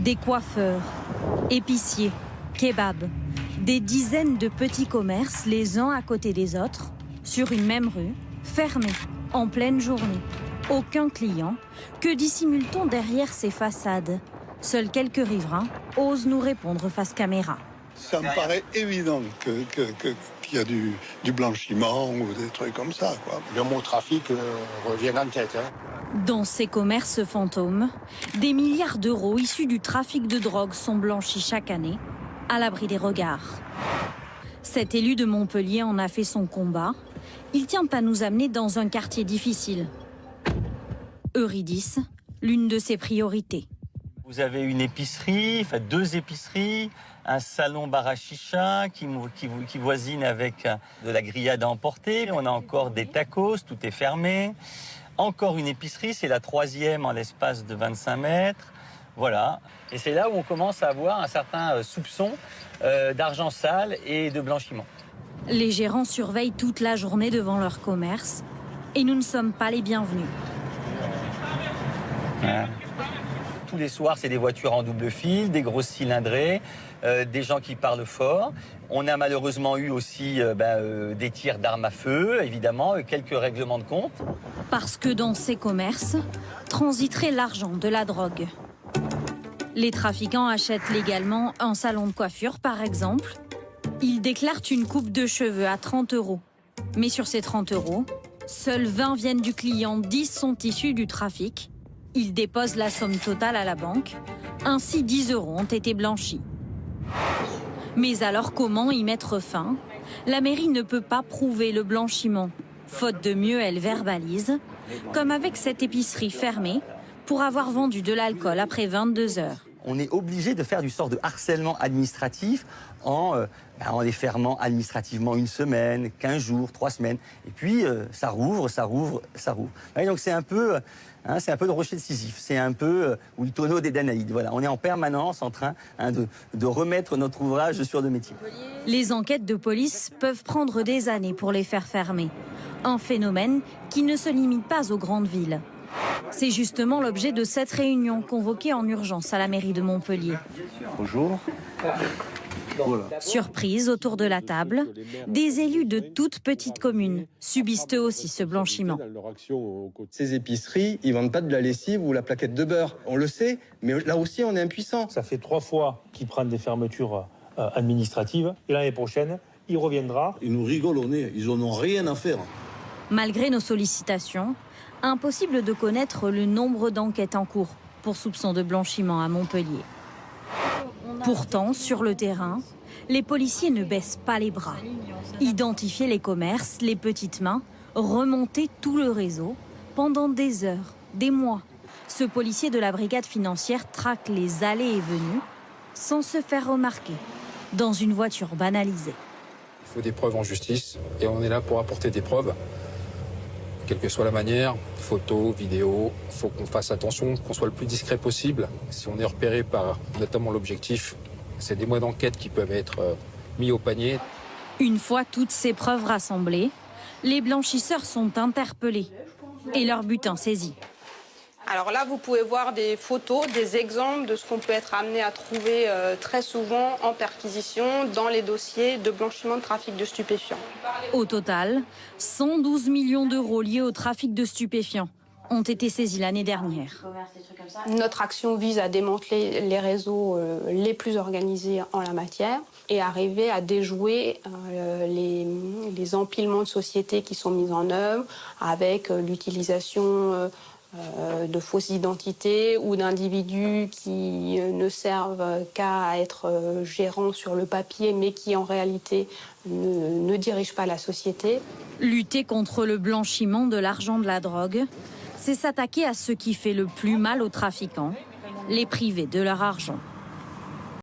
Des coiffeurs, épiciers, kebabs, des dizaines de petits commerces les uns à côté des autres, sur une même rue, fermés, en pleine journée. Aucun client. Que dissimule-t-on derrière ces façades? Seuls quelques riverains osent nous répondre face caméra. Ça me paraît évident qu'il y a du blanchiment ou des trucs comme ça, quoi. Le mot trafic revient en tête. Dans ces commerces fantômes, des milliards d'euros issus du trafic de drogue sont blanchis chaque année, à l'abri des regards. Cet élu de Montpellier en a fait son combat. Il tient à nous amener dans un quartier difficile. Eurydice, l'une de ses priorités. Vous avez une épicerie, enfin 2 épiceries, un salon bar à chicha qui voisine avec de la grillade à emporter. On a encore des tacos, tout est fermé. Encore une épicerie, c'est la 3e en l'espace de 25 mètres. Voilà. Et c'est là où on commence à avoir un certain soupçon d'argent sale et de blanchiment. Les gérants surveillent toute la journée devant leur commerce et nous ne sommes pas les bienvenus. Ouais. Tous les soirs, c'est des voitures en double fil, des grosses cylindrées, des gens qui parlent fort. On a malheureusement eu aussi des tirs d'armes à feu, évidemment, quelques règlements de compte. Parce que dans ces commerces, transiterait l'argent de la drogue. Les trafiquants achètent légalement un salon de coiffure, par exemple. Ils déclarent une coupe de cheveux à 30 €. Mais sur ces 30 €, seuls 20 viennent du client, 10 sont issus du trafic. Ils déposent la somme totale à la banque. Ainsi, 10 € ont été blanchis. Mais alors, comment y mettre fin? La mairie ne peut pas prouver le blanchiment. Faute de mieux, elle verbalise, comme avec cette épicerie fermée, pour avoir vendu de l'alcool après 22 heures. On est obligé de faire du sort de harcèlement administratif en les fermant administrativement 1 semaine, 15 jours, 3 semaines. Et puis, ça rouvre. Et donc, c'est un peu le rocher de Sisyphe. C'est un peu ou le tonneau des Danaïdes. Voilà, on est en permanence en train de remettre notre ouvrage sur le métier. Les enquêtes de police peuvent prendre des années pour les faire fermer. Un phénomène qui ne se limite pas aux grandes villes. C'est justement l'objet de cette réunion convoquée en urgence à la mairie de Montpellier. Bonjour. Voilà. Surprise autour de la table, des élus de toutes petites communes subissent eux aussi ce blanchiment. Ces épiceries, ils vendent pas de la lessive ou la plaquette de beurre. On le sait, mais là aussi on est impuissant. Ça fait 3 fois qu'ils prennent des fermetures administratives et l'année prochaine, il reviendra. Ils nous rigolent au nez, ils en ont rien à faire. Malgré nos sollicitations, impossible de connaître le nombre d'enquêtes en cours pour soupçon de blanchiment à Montpellier. Pourtant, sur le terrain, les policiers ne baissent pas les bras. Identifier les commerces, les petites mains, remonter tout le réseau pendant des heures, des mois. Ce policier de la brigade financière traque les allées et venues sans se faire remarquer, dans une voiture banalisée. Il faut des preuves en justice et on est là pour apporter des preuves. Quelle que soit la manière, photo, vidéo, il faut qu'on fasse attention, qu'on soit le plus discret possible. Si on est repéré par notamment l'objectif, c'est des mois d'enquête qui peuvent être mis au panier. Une fois toutes ces preuves rassemblées, les blanchisseurs sont interpellés et leur butin saisi. Alors là, vous pouvez voir des photos, des exemples de ce qu'on peut être amené à trouver très souvent en perquisition dans les dossiers de blanchiment de trafic de stupéfiants. Au total, 112 millions d'euros liés au trafic de stupéfiants ont été saisis l'année dernière. Notre action vise à démanteler les réseaux les plus organisés en la matière et arriver à déjouer les empilements de sociétés qui sont mis en œuvre avec l'utilisation de fausses identités ou d'individus qui ne servent qu'à être gérants sur le papier mais qui en réalité ne dirigent pas la société. Lutter contre le blanchiment de l'argent de la drogue, c'est s'attaquer à ce qui fait le plus mal aux trafiquants, les priver de leur argent.